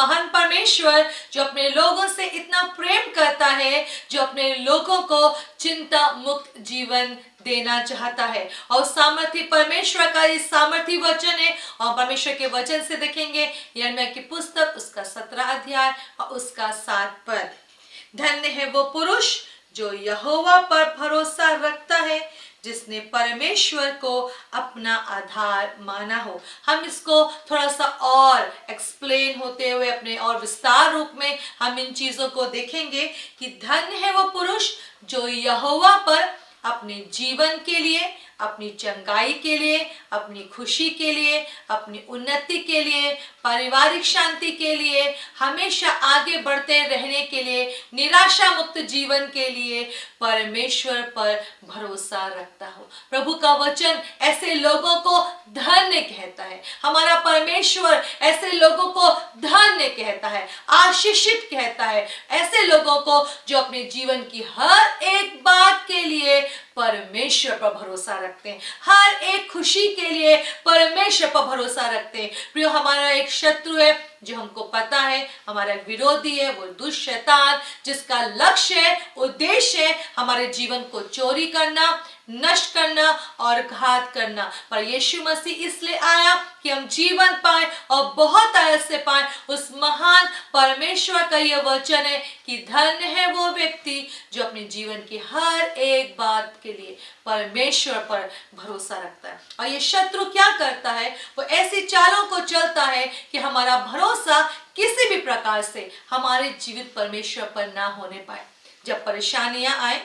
महान परमेश्वर जो अपने लोगों से इतना प्रेम करता है, जो अपने लोगों को चिंता मुक्त जीवन देना चाहता है। और सामर्थी परमेश्वर का ये सामर्थी वचन है, और परमेश्वर के वचन से देखेंगे यिर्मयाह की पुस्तक उसका 17 अध्याय और उसका 7 पद। धन्य है वो पुरुष जो यहोवा पर भरोसा रखता है, जिसने परमेश्वर को अपना आधार माना हो। हम इसको थोड़ा सा और एक्सप्लेन होते हुए अपने और विस्तार रूप में हम इन चीजों को देखेंगे कि धन्य है वो पुरुष जो यहोवा पर अपने जीवन के लिए, अपनी चंगाई के लिए, अपनी खुशी के लिए, अपनी उन्नति के लिए, पारिवारिक शांति के लिए, हमेशा आगे बढ़ते रहने के लिए, निराशा मुक्त जीवन के लिए परमेश्वर पर भरोसा रखता हो। प्रभु का वचन ऐसे लोगों को धन्य कहता है। हमारा परमेश्वर ऐसे लोगों को धन्य कहता है, आशीषित कहता है। ऐसे लोगों को जो अपने जीवन की हर एक बात के लिए परमेश्वर पर भरोसा रखते हैं, हर एक खुशी के लिए परमेश्वर पर भरोसा रखते हैं। प्रियो, हमारा एक शत्रु है जो हमको पता है, हमारा विरोधी है, वो दुष्ट शैतान, जिसका लक्ष्य है, उद्देश्य है हमारे जीवन को चोरी करना, नष्ट करना और घात करना। पर यीशु मसीह इसलिए आया कि हम जीवन पाए और बहुत आयत से पाए। उस महान परमेश्वर का यह वचन है कि धन्य है वो व्यक्ति जो अपने जीवन की हर एक बात के लिए परमेश्वर पर भरोसा रखता है। और ये शत्रु क्या करता है, वो ऐसी चालों को चलता है कि हमारा भरोसा किसी भी प्रकार से हमारे जीवित परमेश्वर पर ना होने पाए। जब परेशानियां आए,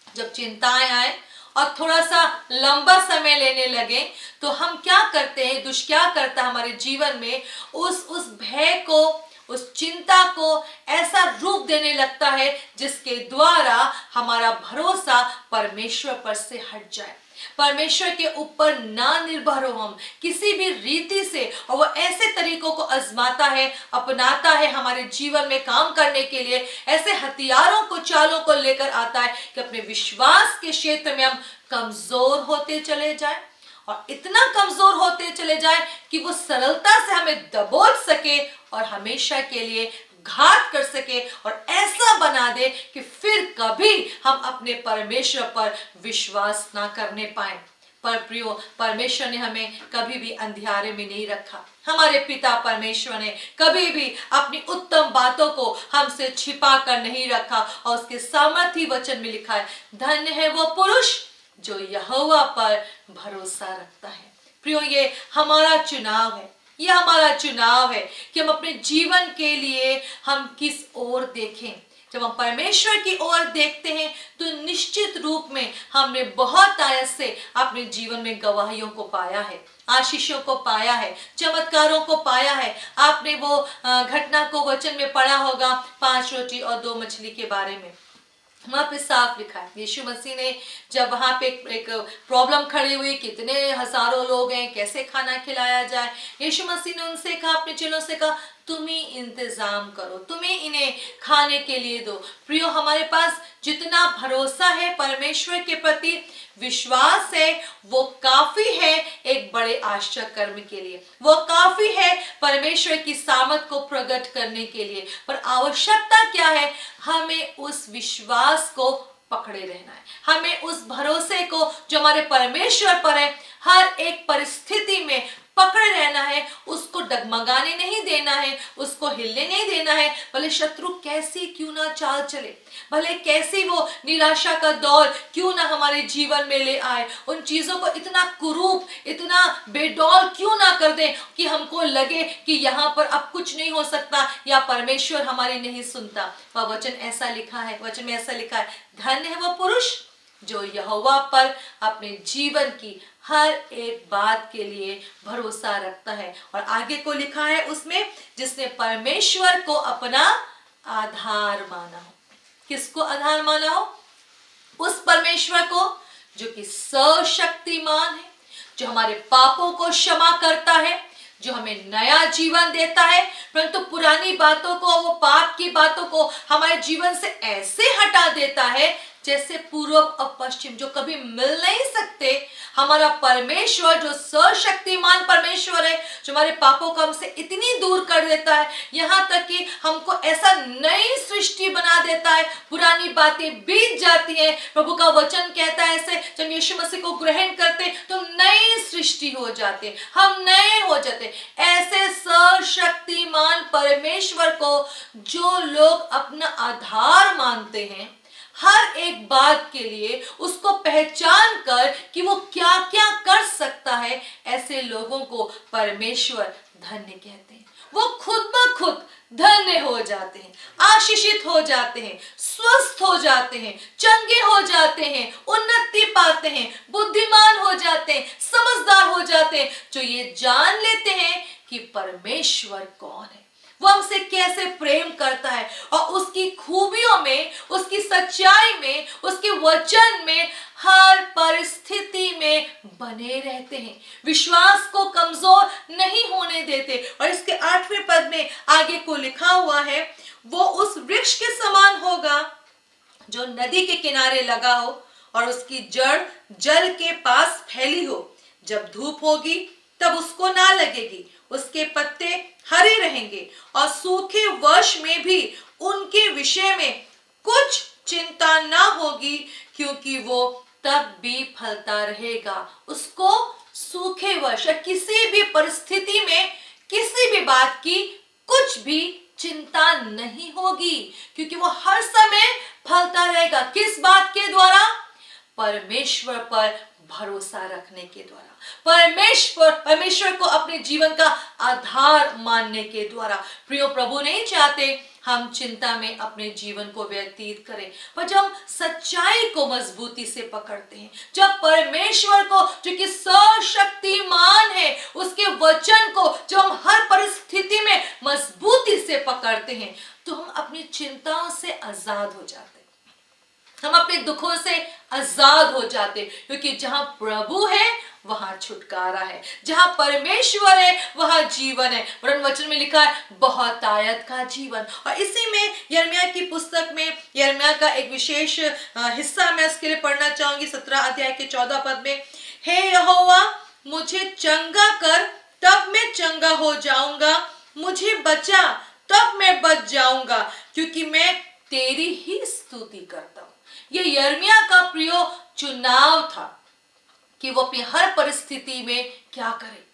जब चिंताएं आए और थोड़ा सा लंबा समय लेने लगे, तो हम क्या करते हैं, दुष्ट क्या करता है हमारे जीवन में, उस भय को, उस चिंता को ऐसा रूप देने लगता है जिसके द्वारा हमारा भरोसा परमेश्वर पर से हट जाए, परमेश्वर के ऊपर ना निर्भर हो हम किसी भी रीति से। और वो ऐसे तरीकों को आजमाता है, अपनाता है हमारे जीवन में काम करने के लिए, ऐसे हथियारों को, चालों को लेकर आता है कि अपने विश्वास के क्षेत्र में हम कमजोर होते चले जाए, और इतना कमजोर होते चले जाए कि वो सरलता से हमें दबोच सके और हमेशा के लिए घात कर सके, और ऐसा बना दे कि फिर कभी हम अपने परमेश्वर पर विश्वास ना करने पाए। पर प्रियो, परमेश्वर ने हमें कभी भी अंधियारे में नहीं रखा। हमारे पिता परमेश्वर ने कभी भी अपनी उत्तम बातों को हमसे छिपा कर नहीं रखा, और उसके सामर्थी वचन में लिखा है, धन्य है वो पुरुष जो यहोवा पर भरोसा रखता है। प्रियो, ये हमारा चुनाव है, यह हमारा चुनाव है कि हम अपने जीवन के लिए हम किस ओर देखें। जब हम परमेश्वर की ओर देखते हैं तो निश्चित रूप में हमने बहुत आयत से अपने जीवन में गवाहियों को पाया है, आशीषों को पाया है, चमत्कारों को पाया है। आपने वो घटना को वचन में पढ़ा होगा, 5 रोटी और 2 मछली के बारे में। वहां पे साफ लिखा है, यीशु मसीह ने जब वहां पे एक प्रॉब्लम खड़ी हुई, कितने हजारों लोग हैं, कैसे खाना खिलाया जाए, यीशु मसीह ने उनसे कहा, अपने चेलों से कहा, तुम ही इंतजाम करो, तुम ही इन्हें खाने के लिए दो। प्रियो, हमारे पास जितना भरोसा है परमेश्वर के प्रति, विश्वास है, वो काफी है एक बड़े आश्चर्य कर्म के लिए, वो काफी है परमेश्वर की सामर्थ को प्रकट करने के लिए। पर आवश्यकता क्या है, हमें उस विश्वास को पकड़े रहना है, हमें उस भरोसे को जो हमारे परमेश्वर पर है हर एक परिस्थिति में पकड़े रहना है, उसको डगमगाने नहीं देना है, उसको हिलने नहीं देना है। भले शत्रु कैसी क्यों ना चाल चले, भले कैसी वो निराशा का दौर क्यों ना हमारे जीवन में ले आए, उन चीजों को इतना कुरूप, इतना बेडौल क्यों ना कर दे कि हमको लगे कि यहाँ पर अब कुछ नहीं हो सकता या परमेश्वर हमारी नहीं सुनता। वह वचन ऐसा लिखा है, वचन में ऐसा लिखा है, धन्य है वो पुरुष जो यहोवा पर अपने जीवन की हर एक बात के लिए भरोसा रखता है। और आगे को लिखा है उसमें, जिसने परमेश्वर को अपना आधार माना हो। किसको आधार माना हो? उस परमेश्वर को जो कि सर्वशक्तिमान है, जो हमारे पापों को क्षमा करता है, जो हमें नया जीवन देता है, परंतु पुरानी बातों को, वो पाप की बातों को हमारे जीवन से ऐसे हटा देता है जैसे पूर्व और पश्चिम जो कभी मिल नहीं सकते, हमारा परमेश्वर जो सर्वशक्तिमान परमेश्वर है, जो हमारे पापों को हमसे इतनी दूर कर देता है, यहाँ तक कि हमको ऐसा नई सृष्टि बना देता है। पुरानी बातें बीत जाती हैं। प्रभु का वचन कहता है ऐसे, जब यीशु मसीह को ग्रहण करते तो नई सृष्टि हो जाते, हम नए हो जाते। ऐसे सर्वशक्तिमान परमेश्वर को जो लोग अपना आधार मानते हैं, हर एक बात के लिए उसको पहचान कर कि वो क्या क्या कर सकता है, ऐसे लोगों को परमेश्वर धन्य कहते हैं। वो खुद ब खुद धन्य हो जाते हैं, आशीषित हो जाते हैं, स्वस्थ हो जाते हैं, चंगे हो जाते हैं, उन्नति पाते हैं, बुद्धिमान हो जाते हैं, समझदार हो जाते हैं, जो ये जान लेते हैं कि परमेश्वर कौन है, वो हमसे कैसे प्रेम करता है, और उसकी खूबियों में, उसकी सच्चाई में, उसके वचन में हर परिस्थिति में बने रहते हैं, विश्वास को कमजोर नहीं होने देते। और इसके 8वें पद में आगे को लिखा हुआ है, वो उस वृक्ष के समान होगा जो नदी के किनारे लगा हो और उसकी जड़ जल के पास फैली हो। जब धूप होगी तब उसको ना लगेगी, उसके पत्ते हरे रहेंगे और सूखे वर्ष में भी उनके विषय में कुछ चिंता ना होगी, क्योंकि वो तब भी फलता रहेगा। उसको सूखे वर्ष या किसी भी परिस्थिति में किसी भी बात की कुछ भी चिंता नहीं होगी, क्योंकि वो हर समय फलता रहेगा। किस बात के द्वारा? परमेश्वर पर भरोसा रखने के द्वारा, परमेश्वर को अपने जीवन का आधार मानने के द्वारा। प्रियो, प्रभु नहीं चाहते हम चिंता में अपने जीवन को व्यतीत करें, पर जब हम सच्चाई को मजबूती से पकड़ते हैं, जब परमेश्वर को जो कि सर्वशक्तिमान है, उसके वचन को जब हम हर परिस्थिति में मजबूती से पकड़ते हैं, तो हम अपनी चिंताओं से आजाद हो जाते हैं, हम अपने दुखों से आजाद हो जाते, क्योंकि जहां प्रभु है वहां छुटकारा है, जहां परमेश्वर है वहां जीवन है। वरन वचन में लिखा है बहुतायत का जीवन। और इसी में यिर्मयाह की पुस्तक में यिर्मयाह का एक विशेष हिस्सा मैं उसके लिए पढ़ना चाहूंगी। 17 अध्याय के 14 पद में, हे यहोवा मुझे चंगा कर तब मैं चंगा हो जाऊंगा, मुझे बचा तब मैं बच जाऊंगा, क्योंकि मैं तेरी ही स्तुति करता हूं। ये यिर्मयाह का प्रिय चुनाव था कि वो अपनी हर परिस्थिति में क्या करे।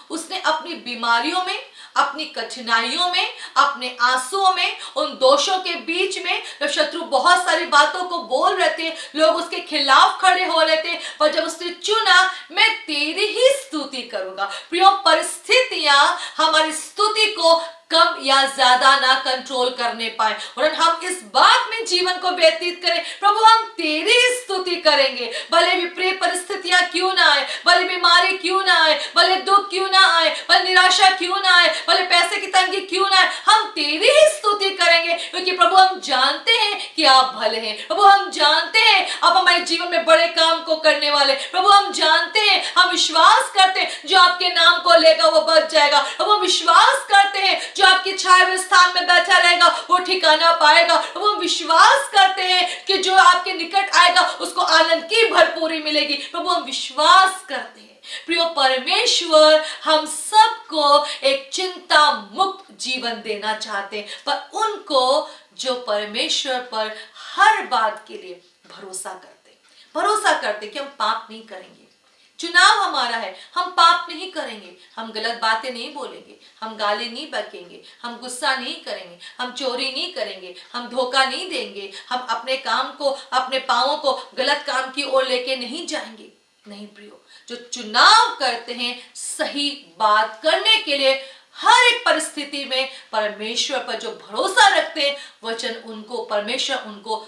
उसने अपनी बीमारियों में, अपनी कठिनाइयों में, अपने आंसुओं में, उन दोषों के बीच में, जब शत्रु बहुत सारी बातों को बोल रहे थे, लोग उसके खिलाफ खड़े हो रहे थे, पर जब उसने चुना मैं तेरी ही स्तुति करूंगा। प्रियो, परिस्थितियां हमारी स्तुति को कम या ज्यादा ना कंट्रोल करने पाए, और हम इस बात में जीवन को व्यतीत करें, प्रभु हम तेरी स्तुति करेंगे, भले विपरीत परिस्थितियां क्यों ना आए, भले बीमारी क्यों ना आए, भले दुख क्यों ना आए, भले निराशा क्यों ना आए, भले पैसे की तंगी क्यों ना आए, हम तेरी ही स्तुति करेंगे, क्योंकि प्रभु हम जानते हैं कि आप भले हैं। प्रभु हम जानते हैं आप हमारे जीवन में बड़े काम को करने वाले। प्रभु हम जानते हैं, हम विश्वास करते हैं जो आपके नाम को लेगा वो बच जाएगा। प्रभु हम विश्वास करते हैं जो आपकी छाए हुए स्थान में बैठा रहेगा वो ठिकाना पाएगा। प्रभु हम विश्वास करते हैं कि जो आपके निकट आएगा उसको आनंद की भरपूरी मिलेगी। प्रभु हम विश्वास करते हैं। प्रियो परमेश्वर हम सबको एक चिंता मुक्त जीवन देना चाहते हैं, पर उनको जो परमेश्वर पर हर बात के लिए भरोसा करते कि हम पाप नहीं करेंगे। चुनाव हमारा है, हम पाप नहीं करेंगे, हम गलत बातें नहीं बोलेंगे, हम गाली नहीं बकेंगे, हम गुस्सा नहीं करेंगे, हम चोरी नहीं करेंगे, हम धोखा नहीं देंगे, हम अपने काम को, अपने पांवों को गलत काम की ओर लेके नहीं जाएंगे। नहीं प्रियो, जो चुनाव करते हैं सही बात करने के लिए, हर एक परिस्थिति में परमेश्वर पर जो भरोसा रखते हैं, वचन उनको, परमेश्वर उनको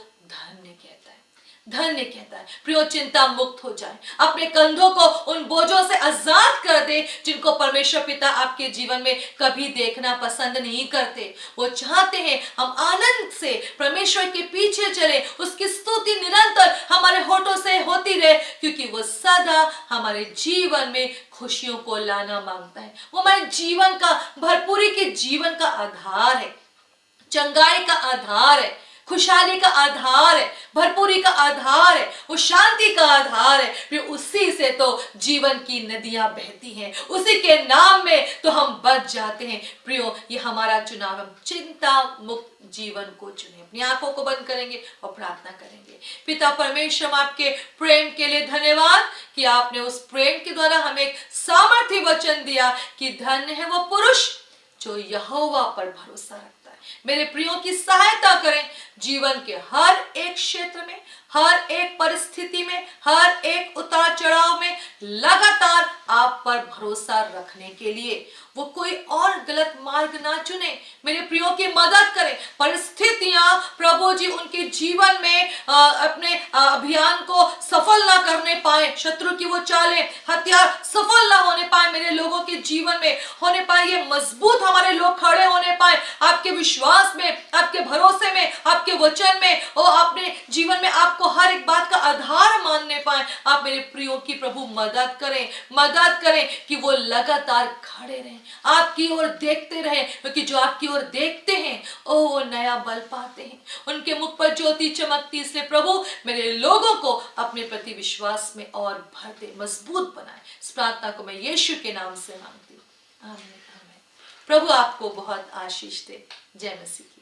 धन्य कहता है। प्रियो चिंता मुक्त हो जाए, अपने कंधों को उन बोझों से आजाद कर दे जिनको परमेश्वर पिता आपके जीवन में कभी देखना पसंद नहीं करते। वो चाहते हैं हम आनंद से परमेश्वर के पीछे चले, उसकी स्तुति निरंतर हमारे होठों से होती रहे, क्योंकि वो सदा हमारे जीवन में खुशियों को लाना मांगता है। वो हमारे जीवन का, भरपूरी के जीवन का आधार है, चंगाई का आधार है। खुशहाली का आधार है, भरपूरी का आधार है, वो शांति का आधार है। फिर उसी से तो जीवन की नदियां बहती हैं, उसी के नाम में तो हम बच जाते हैं। प्रियो, ये हमारा चुनाव, हम चिंता मुक्त जीवन को चुने। अपनी आंखों को बंद करेंगे और प्रार्थना करेंगे। पिता परमेश्वर, हम आपके प्रेम के लिए धन्यवाद कि आपने उस प्रेम के द्वारा हमें एक सामर्थ्य वचन दिया कि धन्य है वो पुरुष जो यहोवा पर भरोसा रखता है। मेरे प्रियो की सहायता करें जीवन के हर एक क्षेत्र में, हर एक परिस्थिति में, हर एक उतार चढ़ाव में लगातार आप पर भरोसा रखने के लिए। वो कोई और गलत मार्ग ना चुने। मेरे प्रियो की मदद करें। परिस्थितियां प्रभु जी उनके जीवन में अपने अभियान को सफल ना करने पाए, शत्रु की वो चालें, हथियार सफल ना होने पाए, मेरे लोगों के जीवन में होने पाए, ये मजबूत हमारे लोग खड़े होने पाए आपके विश्वास में, आपके भरोसे में, आपके वचन में, और अपने जीवन में आपको हर एक बात का आधार मानने पाए। आप मेरे प्रियो की प्रभु मदद करें, मदद करें कि वो लगातार खड़े रहें, आपकी ओर देखते रहें, क्योंकि जो आपकी ओर देखते हैं वो नया बल पाते हैं, उनके मुख पर ज्योति चमकती। इसलिए प्रभु मेरे लोगों को अपने प्रति विश्वास में और भर दे, मजबूत बनाए। इस प्रार्थना को मैं यीशु के नाम से मांगती हूँ, आमीन आमीन। प्रभु आपको बहुत आशीष दे। जय मसीह की।